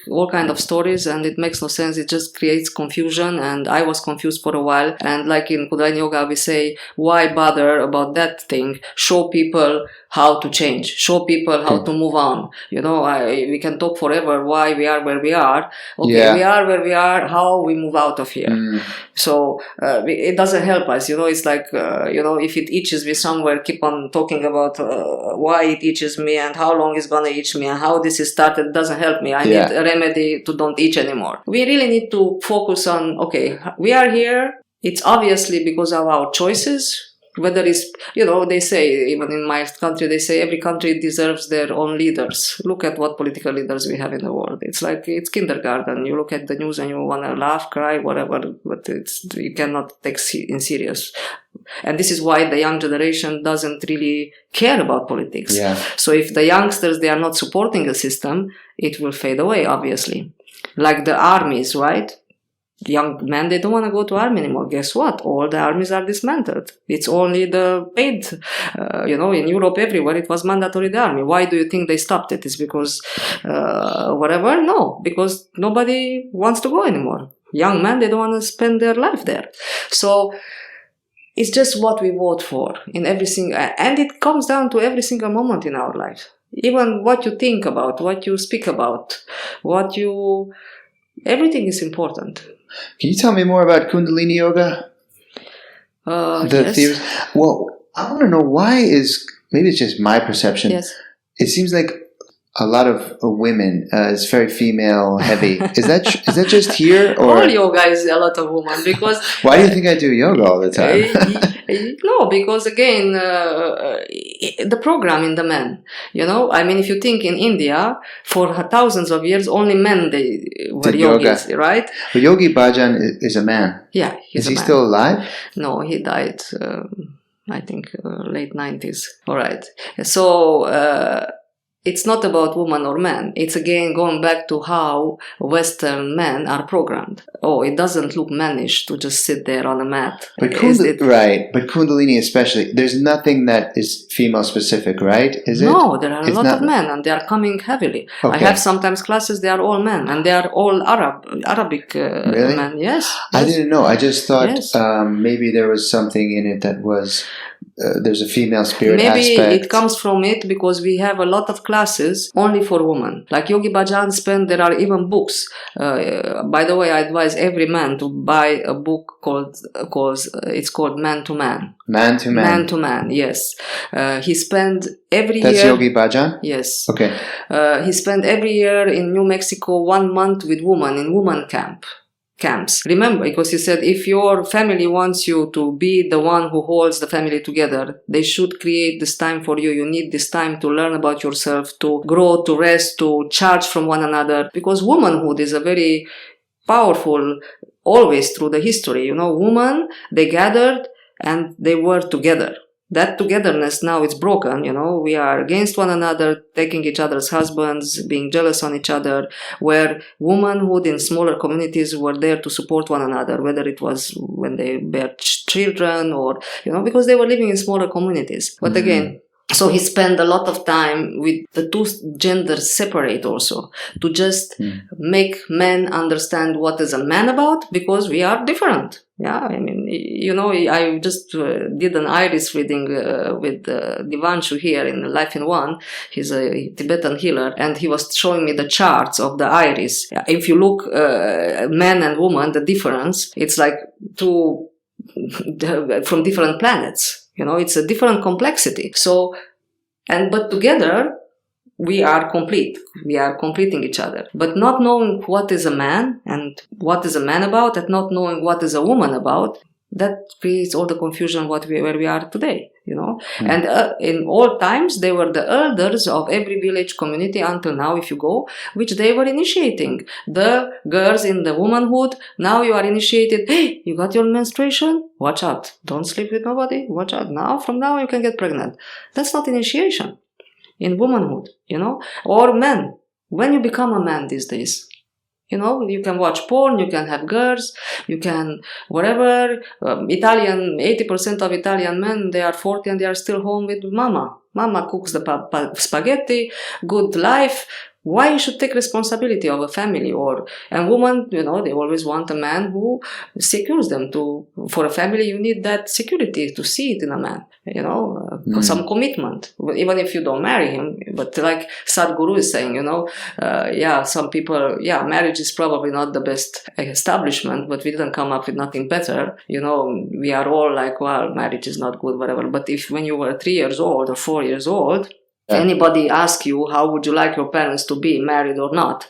all kind of stories, and it makes no sense. It just creates confusion, and I was confused for a while. And like in Kundalini Yoga, we say, why bother about that thing? Show people how to change. Show people how to move on. We can talk forever why we are where we are. Okay, we are where we are. How we move out of here? So it doesn't help us. It's like, if it itches me somewhere, keep on talking about why it itches me and how long it's gonna itch me and how this is started. Doesn't help me. I need a remedy to don't itch anymore. We really need to focus on, okay, we are here. It's obviously because of our choices. Whether it's, they say, even in my country, they say every country deserves their own leaders. Look at what political leaders we have in the world. It's like, it's kindergarten. You look at the news and you want to laugh, cry, whatever, but you cannot take in serious. And this is why the young generation doesn't really care about politics. So if the youngsters, they are not supporting the system, it will fade away, obviously. Like the armies, right? Young men, they don't want to go to army anymore. Guess what? All the armies are dismantled. It's only the paid, in Europe, everywhere, it was mandatory, the army. Why do you think they stopped it? It's because, whatever? No, because nobody wants to go anymore. Young men, they don't want to spend their life there. So it's just what we vote for in every single, and it comes down to every single moment in our life. Even what you think about, what you speak about, everything is important. Can you tell me more about Kundalini Yoga? Yes. Theories? Well, I want to know maybe it's just my perception. Yes. It seems like a lot of women is very female heavy. Is that just here? Or all yoga is a lot of women because. Why do you think I do yoga all the time? No, because again, the program in the men. If you think in India, for thousands of years, only men they were yogis, right? But Yogi Bhajan is a man. Yeah, is he still alive? No, he died. I think late 90s. All right. So. It's not about woman or man. It's again going back to how Western men are programmed. Oh, it doesn't look mannish to just sit there on a mat. But but Kundalini especially, there's nothing that is female specific, right? Is it? No, there are a lot of men and they are coming heavily. Okay. I have sometimes classes, they are all men and they are all Arabic really? Men. Yes. I didn't know. I just thought maybe there was something in it that was... there's a female spirit aspect. Maybe it comes from it because we have a lot of classes only for women. Like Yogi Bhajan there are even books. By the way, I advise every man to buy a book called Man to Man. Man to Man. Man to Man, yes. He spent every year... That's Yogi Bhajan? Yes. Okay. He spent every year in New Mexico 1 month with women in woman camps. Remember, because he said if your family wants you to be the one who holds the family together, they should create this time for you. You need this time to learn about yourself, to grow, to rest, to charge from one another. Because womanhood is a very powerful, always through the history. Women, they gathered and they were together. That togetherness now it's broken, we are against one another, taking each other's husbands, being jealous on each other, where womanhood in smaller communities were there to support one another, whether it was when they bear children or, because they were living in smaller communities. But again, so he spent a lot of time with the two genders separate also, to just make men understand what is a man about, because we are different. Yeah, I just did an iris reading with Divanshu here in Life in One. He's a Tibetan healer, and he was showing me the charts of the iris. If you look man and woman, the difference, it's like two from different planets. It's a different complexity. So, but together, we are complete. We are completing each other. But not knowing what is a man and what is a man about, and not knowing what is a woman about, that creates all the confusion where we are today. And in old times, they were the elders of every village community until now, if you go, which they were initiating. The girls in the womanhood, now you are initiated. Hey, you got your menstruation? Watch out. Don't sleep with nobody. Watch out. From now you can get pregnant. That's not initiation in womanhood, or men. When you become a man these days, you can watch porn, you can have girls, you can whatever. 80% of Italian men, they are 40 and they are still home with mama. Mama cooks the spaghetti, good life. Why you should take responsibility of a family? And women, they always want a man who secures them. For a family, you need that security to see it in a man, some commitment, even if you don't marry him. But like Sadhguru is saying, some people, marriage is probably not the best establishment, but we didn't come up with nothing better. We are all like, well, marriage is not good, whatever. But when you were 3 years old or 4 years old, if anybody asks you, how would you like your parents to be, married or not,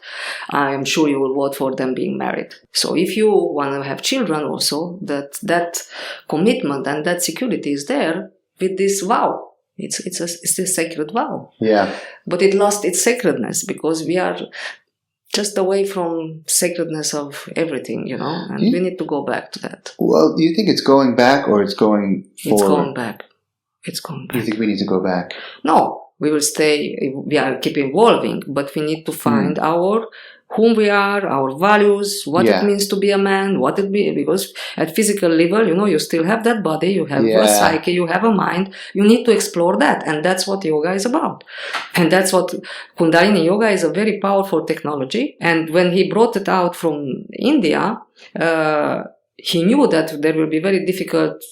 I am sure you will vote for them being married. So if you want to have children also, that commitment and that security is there with this vow. It's a sacred vow. Yeah. But it lost its sacredness because we are just away from sacredness of everything, and we need to go back to that. Well, do you think it's going back or it's going forward? It's going back. It's going back. You think we need to go back? No. We will stay, we are keep evolving, but we need to find whom we are, our values, what it means to be a man, because at physical level, you still have that body, you have a psyche, you have a mind, you need to explore that, and that's what yoga is about. And that's what Kundalini Yoga is, a very powerful technology, and when he brought it out from India, he knew that there will be very difficult.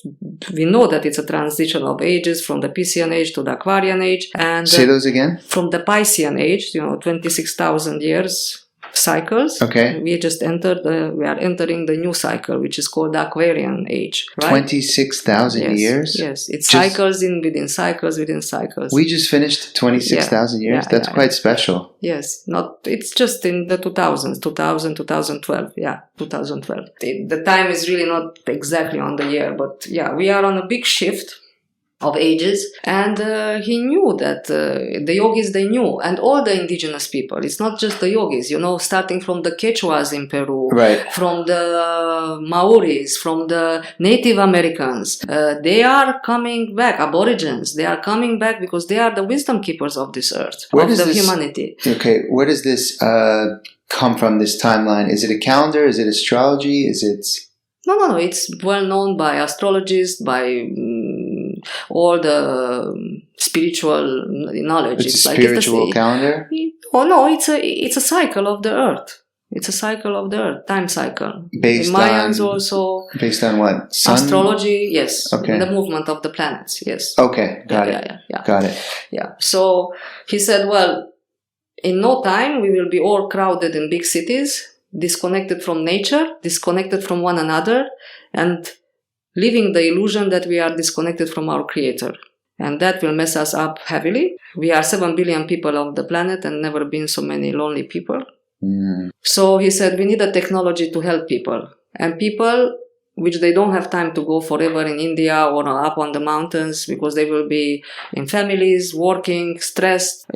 We know that it's a transition of ages from the Piscean age to the Aquarian age. And say those again. From the Piscean age, 26,000 years cycles. Okay. We are entering the new cycle, which is called the Aquarian age. Right? 26,000 years? Yes. It's cycles within cycles within cycles. We just finished 26,000 years? That's quite special. Yes. It's just in the 2000s, 2012. Yeah, 2012. The time is really not exactly on the year, but we are on a big shift of ages, and he knew that the yogis, they knew, and all the indigenous people, it's not just the yogis, starting from the Quechuas in Peru, from the Maoris, from the Native Americans, they are coming back, aborigines, they are coming back because they are the wisdom keepers of this earth, humanity. Okay, where does this come from, this timeline? Is it a calendar? Is it astrology? Is it... No, it's well known by astrologists, by all the spiritual knowledge. It's a spiritual calendar? Oh no, it's a cycle of the earth. It's a cycle of the earth, time cycle. Based in Mayans also. Based on what? Sun? Astrology, yes. Okay. The movement of the planets, yes. Okay, got it. Got it. Yeah. So he said, well, in no time we will be all crowded in big cities, disconnected from nature, disconnected from one another, and living the illusion that we are disconnected from our creator. And that will mess us up heavily. We are 7 billion people on the planet and never been so many lonely people. So he said, we need a technology to help people. And people, which they don't have time to go forever in India or up on the mountains because they will be in families, working, stressed,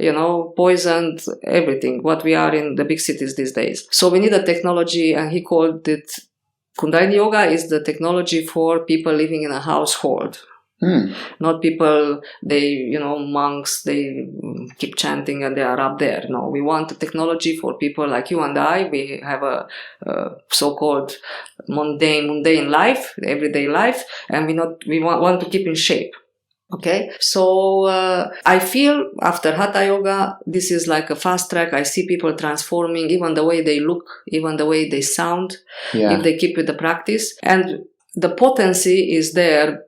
poisoned, everything, what we are in the big cities these days. So we need a technology, and he called it Kundalini Yoga is the technology for people living in a household. Not people, monks, they keep chanting and they are up there. No, we want a technology for people like you and I. We have a so-called mundane life, everyday life, and we want to keep in shape. Okay, so I feel after Hatha Yoga, this is like a fast track. I see people transforming, even the way they look, even the way they sound, if they keep with the practice. And the potency is there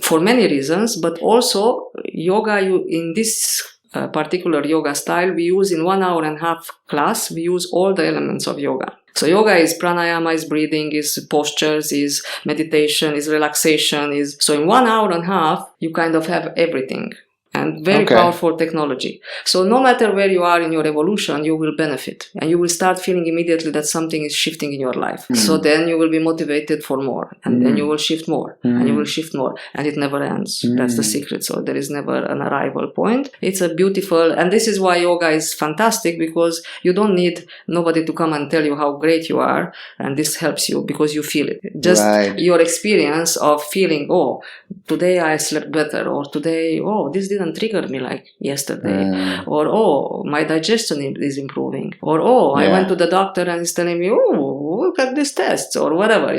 for many reasons, but also yoga, in this particular yoga style, we use in 1.5 hour class, we use all the elements of yoga. So yoga is pranayama, is breathing, is postures, is meditation, is relaxation, so in 1.5 hours, you kind of have everything. and very powerful technology. So no matter where you are in your evolution, you will benefit, and you will start feeling immediately that something is shifting in your life. So then you will be motivated for more, and then you will shift more, and you will shift more, and it never ends. That's the secret. So there is never an arrival point. It's a beautiful, and this is why yoga is fantastic, because you don't need nobody to come and tell you how great you are, and this helps you because you feel it. Just your experience of feeling, oh, today I slept better, or today, oh, this didn't trigger me like yesterday, or oh, my digestion is improving, or oh, I went to the doctor and he's telling me, oh, look at these tests, or whatever,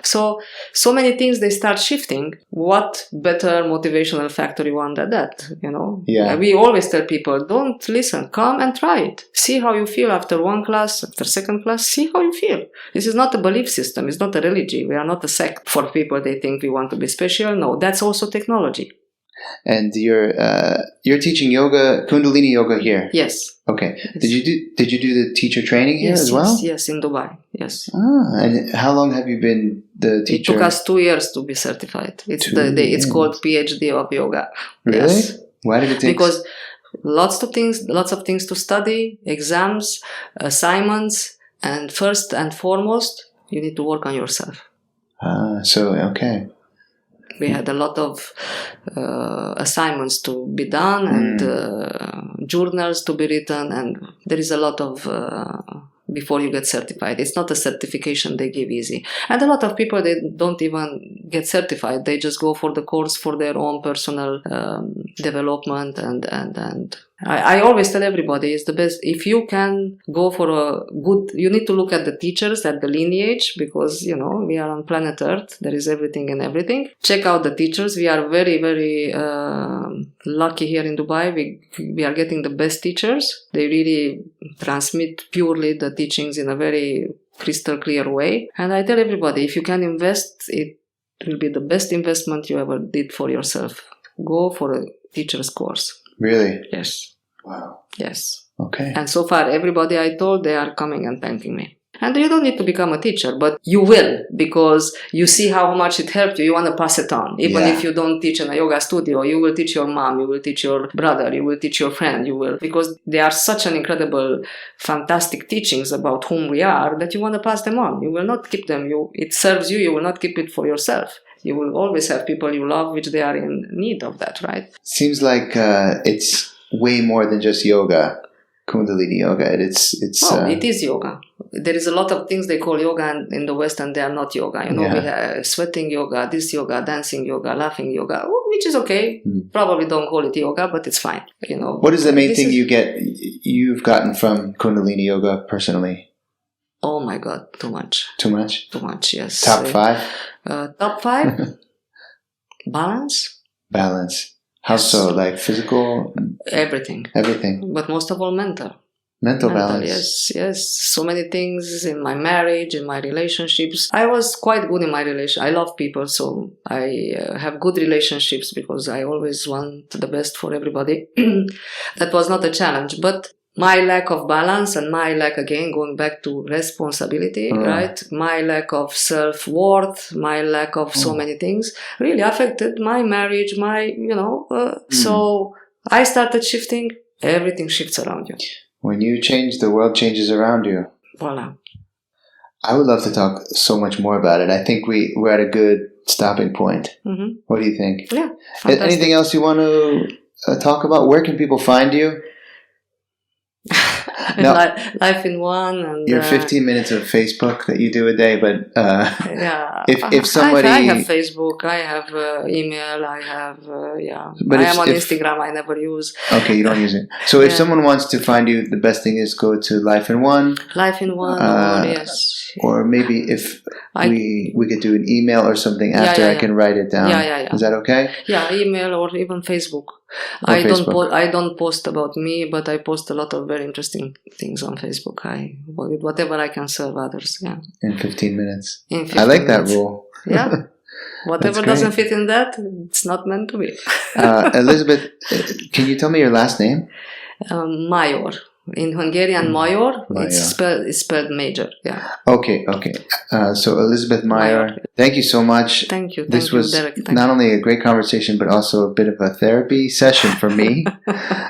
so many things, they start shifting. What better motivational factor you want than that, we always tell people, don't listen, come and try it, see how you feel after one class, after second class, see how you feel. This is not a belief system, it's not a religion, we are not a sect for people they think we want to be special. No, that's also technology. And you're teaching yoga, Kundalini Yoga here? Yes. Okay. Yes. Did you do the teacher training here as well? Yes, in Dubai. Yes. And how long have you been the teacher? It took us 2 years to be certified. It's called PhD of yoga. Really? Yes. Why did it take? Because lots of things to study, exams, assignments, and first and foremost, you need to work on yourself. Okay. We had a lot of assignments to be done, and journals to be written, and there is a lot of before you get certified. It's not a certification they give easy. And a lot of people, they don't even get certified. They just go for the course for their own personal development, and I always tell everybody, it's the best. If you can go for you need to look at the teachers, at the lineage, because, we are on planet Earth. There is everything and everything. Check out the teachers. We are very, very lucky here in Dubai. We are getting the best teachers. They really transmit purely the teachings in a very crystal clear way. And I tell everybody, if you can invest, it will be the best investment you ever did for yourself. Go for a teacher's course. Really? Yes. Wow. Yes. Okay. And so far, everybody I told, they are coming and thanking me. And you don't need to become a teacher, but you will, because you see how much it helped you. You want to pass it on. Even if you don't teach in a yoga studio, you will teach your mom, you will teach your brother, you will teach your friend, because they are such an incredible, fantastic teachings about whom we are, that you want to pass them on. You will not keep them. It serves you. You will not keep it for yourself. You will always have people you love, which they are in need of that, right? Seems like it's way more than just yoga. Kundalini Yoga. It is yoga. There is a lot of things they call yoga in the West, and they are not yoga. We have sweating yoga, this yoga, dancing yoga, laughing yoga, which is okay. Probably don't call it yoga, but it's fine. What is the main thing you've gotten from Kundalini Yoga personally? Oh my God, too much. Too much? Too much, yes. Top 5? Top 5? Balance. Balance. How so? Like physical? Everything. Everything. But most of all, mental. Mental balance. Yes. So many things in my marriage, in my relationships. I was quite good in my relation. I love people, so I have good relationships because I always want the best for everybody. That was not a challenge, but my lack of balance and my lack, again, going back to responsibility, right? My lack of self-worth, my lack of so many things really affected my marriage, so I started shifting. Everything shifts around you. When you change, the world changes around you. Voila. I would love to talk so much more about it. I think we're at a good stopping point. Mm-hmm. What do you think? Yeah, fantastic. Anything else you want to talk about? Where can people find you? Life in One, and your 15 minutes of Facebook that you do a day, but if somebody, I have Facebook, I have email, I have but I am on Instagram. I never use. Okay, you don't use it. So if someone wants to find you, the best thing is go to Life in One. Life in One, yes. Or maybe if we could do an email or something after, I can write it down. Is that okay? Yeah, email or even Facebook. I don't post about me, but I post a lot of very interesting things on Facebook. Whatever I can serve others. Yeah. In 15 minutes. I like that rule. Yeah. Whatever doesn't fit in that, it's not meant to be. Elizabeth, can you tell me your last name? Mayor. In Hungarian, Major. It's spelled major. Yeah. Okay. So Elizabeth Major, thank you so much. Thank you. This was Derek. not only a great conversation, but also a bit of a therapy session for me.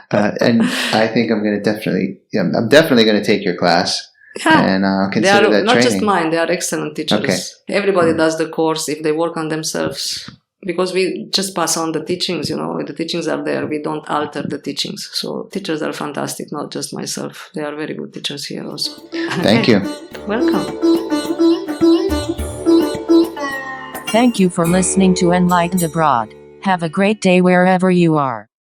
And I think I'm definitely going to take your class. Yeah. And I'll consider that not training. Just mine. They are excellent teachers. Okay. Everybody does the course if they work on themselves. Because we just pass on the teachings, the teachings are there. We don't alter the teachings. So teachers are fantastic, not just myself. They are very good teachers here also. Thank you. Welcome. Thank you for listening to Enlightened Abroad. Have a great day wherever you are.